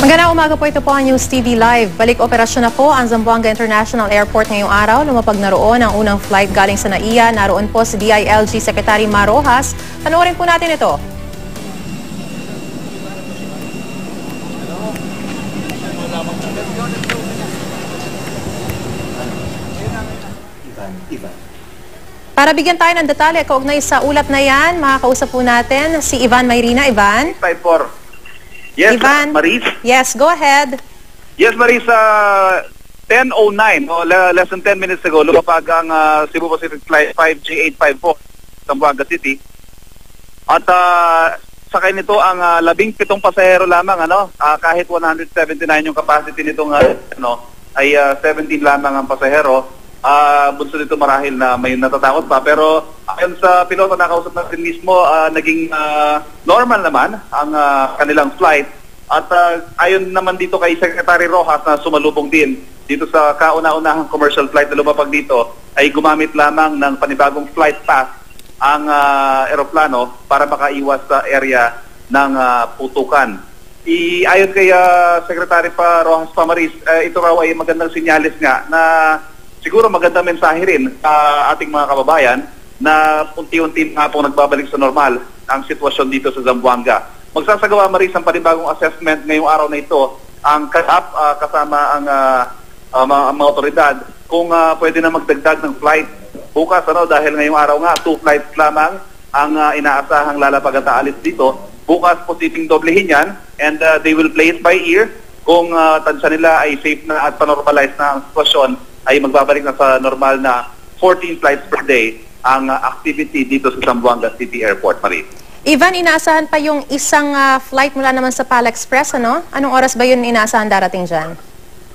Magandang umaga po, ito po ang News TV Live. Balik operasyon na po ang Zamboanga International Airport ngayong araw. Lumapag na roon ang unang flight galing sa NAIA. Naroon po si DILG Secretary Mar Rojas. Panoorin po natin ito. Para bigyan tayo ng detalye kaugnay sa ulat na yan, makakausap po natin si Ivan Mayrina. Ivan? 54. Yes, Ivan? Maris? Yes, go ahead. Yes, Maris, 10:09, less than 10 minutes ago, lumapag ang Cebu Pacific Flight 5G854 sa Zamboanga City. At sakay nito ang 17 pasahero lamang, kahit 179 yung capacity nitong ay 17 lamang ang pasahero. Bunso dito marahil na may natatakot pa, pero ayon sa piloto na kausap natin mismo, naging normal naman ang kanilang flight. At ayon naman dito kay Secretary Rojas na sumalubong din dito sa kauna-unahang commercial flight na lumapag dito, ay gumamit lamang ng panibagong flight path ang eroplano para makaiwas sa area ng putukan. Ayon kay Secretary Rojas Pamaris, ito raw ay magandang sinyalis nga na siguro magandang mensahe rin sa ating mga kababayan na unti-unti na pong nagbabalik sa normal ang sitwasyon dito sa Zamboanga. Magsasagawa Maris ang panibagong assessment ngayong araw na ito ang CAAP kasama ang mga otoridad kung pwede na magdagdag ng flight bukas dahil ngayong araw nga 2 flights lamang ang inaasahang lalapag at aalis dito. Bukas posibleng doblehin yan and they will play it by ear kung tansya nila ay safe na at panormalize na ang sitwasyon, ay magbabalik na sa normal na 14 flights per day ang activity dito sa Zamboanga City Airport, Marie. Ivan, inaasahan pa yung isang flight mula naman sa PAL Express, ano? Anong oras ba yun inaasahan darating dyan?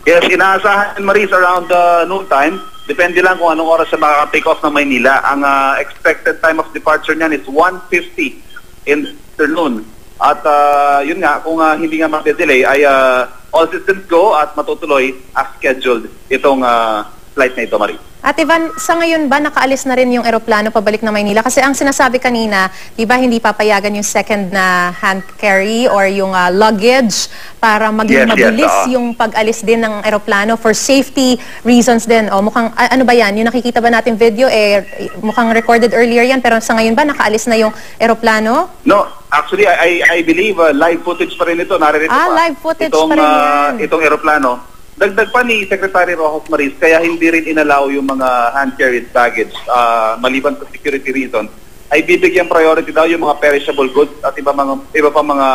Yes, inaasahan, Marie, around noon time. Depende lang kung anong oras siya makaka-take off ng Maynila. Ang expected time of departure niyan is 1:50 in the afternoon. At yun nga, kung hindi nga mag-delay, ay all systems go at matutuloy as scheduled itong flight na ito, Marie. At Ivan, sa ngayon ba nakaalis na rin yung eroplano pabalik na Maynila? Kasi ang sinasabi kanina, di ba hindi papayagan yung second na hand carry or yung luggage para maging mabilis yung pag-alis din ng eroplano for safety reasons din. O mukhang, ano ba yan? Yung nakikita ba natin video, mukhang recorded earlier yan, pero sa ngayon ba nakaalis na yung eroplano? No, actually, I believe live footage pa rin ito. Naririto pa. Live footage pa rin yan. Itong eroplano. Dagdag pa ni Secretary Rojas Maris, kaya hindi rin inalaw yung mga hand-carried baggage maliban sa security reason, ay bibigyan priority daw yung mga perishable goods at iba pa mga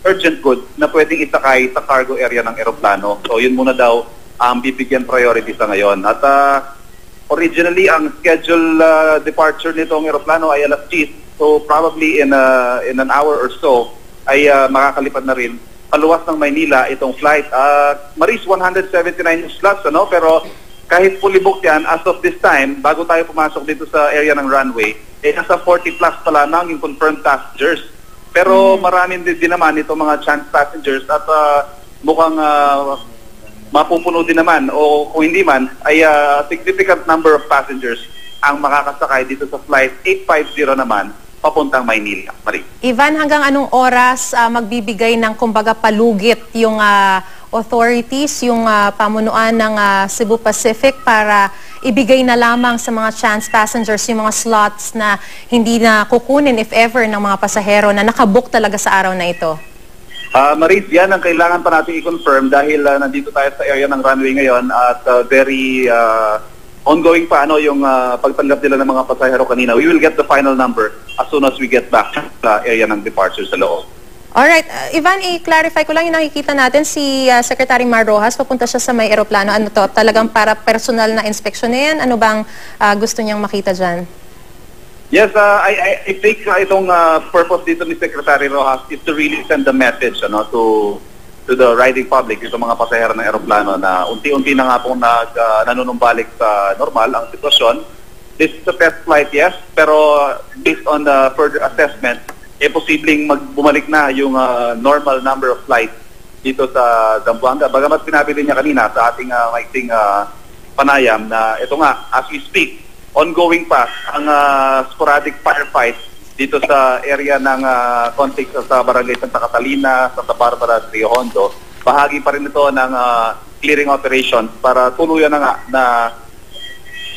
urgent goods na pwedeng isakay sa cargo area ng eroplano. So yun muna daw ang bibigyan priority sa ngayon. At originally, ang schedule departure nitong eroplano ay alas 10. So probably in an hour or so ay makakalipad na rin paluwas ng Maynila itong flight. Maris, 179 slots, pero kahit fully booked yan, as of this time, bago tayo pumasok dito sa area ng runway, nasa 40 plus pa lamang yung confirmed passengers. Pero marami din naman itong mga chance passengers at mukhang mapupuno din naman o kung hindi man, ay significant number of passengers ang makakasakay dito sa flight 850 naman papuntang Maynila, Marie. Ivan, hanggang anong oras magbibigay ng kumbaga palugit yung authorities, yung pamunuan ng Cebu Pacific para ibigay na lamang sa mga chance passengers yung mga slots na hindi na kukunin if ever ng mga pasahero na nakabook talaga sa araw na ito? Marie, yan ang kailangan pa natin i-confirm dahil nandito tayo sa area ng runway ngayon at very ongoing pa yung pagtanggap nila ng mga pasahero kanina. We will get the final number as soon as we get back sa area ng departure sa loob. Alright. Ivan, i-clarify ko lang yung nakikita natin. Si Secretary Mar Rojas, papunta siya sa may eroplano. Ano to? Talagang para personal na inspection na yan? Ano bang gusto niyang makita dyan? Yes, I think itong purpose dito ni Secretary Rojas is to really send the message to the riding public, itong mga pasahero ng eroplano na unti-unti na nga pong nanunumbalik sa normal ang sitwasyon. This is a test flight, yes, pero based on the further assessment, posibleng bumalik na yung normal number of flights dito sa Zamboanga. Bagamat pinabili niya kanina sa ating maiksing panayam na ito nga, as we speak, ongoing pa ang sporadic firefight dito sa area ng conflict sa Barangay Santa Catalina, Santa Barbara, Rio Hondo. bahagi pa rin ito ng clearing operation para tuluyan na nga na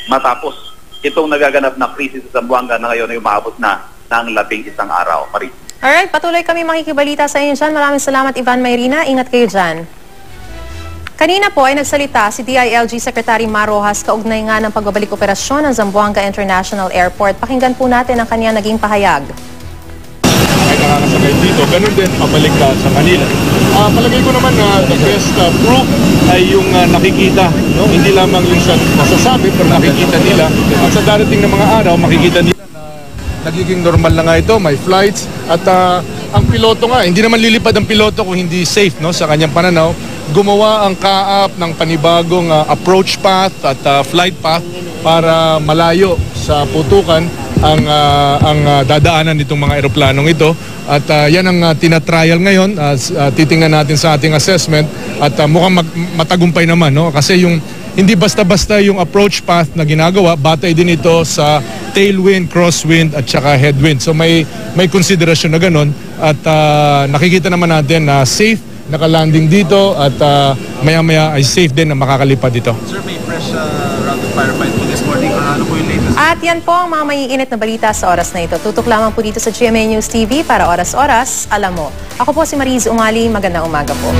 matapos itong nagaganap na krisis sa Zamboanga na ngayon ay umaabot na ng 11 araw. Marie. Alright, patuloy kami makikibalita sa inyo dyan. Maraming salamat, Ivan Mayrina. Ingat kayo dyan. Kanina po ay nagsalita si DILG Secretary Mar Rojas kaugnay nga ng pagbabalik operasyon ng Zamboanga International Airport. Pakinggan po natin ang kanyang naging pahayag. Ay nakakasakay dito, ganun din pabalik ka sa Manila. Palagay ko naman na the best proof ay yung nakikita, no? Hindi lamang yung sa masasabi pero nakikita nila. At sa darating na mga araw, makikita nila na nagiging normal na nga ito, may flights. At ang piloto nga, hindi naman lilipad ang piloto kung hindi safe, no? Sa kanyang pananaw, gumawa ang kaap ng panibagong approach path at flight path para malayo sa putukan ang dadaanan nitong mga eroplanong ito. At yan ang tinatrial ngayon. Titingnan natin sa ating assessment at mukhang matagumpay naman, no? Kasi yung hindi basta-basta yung approach path na ginagawa, batay din ito sa tailwind, crosswind at saka headwind. So may konsiderasyon na ganun at nakikita naman natin na safe nakalanding dito at maya-maya ay safe din na makakalipad dito. Sir, may fresh round of firefight po this morning. Ano po yung latest? At yan po ang mga maiinit na balita sa oras na ito. Tutok lamang po dito sa GMA News TV para oras-oras, alam mo. Ako po si Mariz Umali. Magandang umaga po.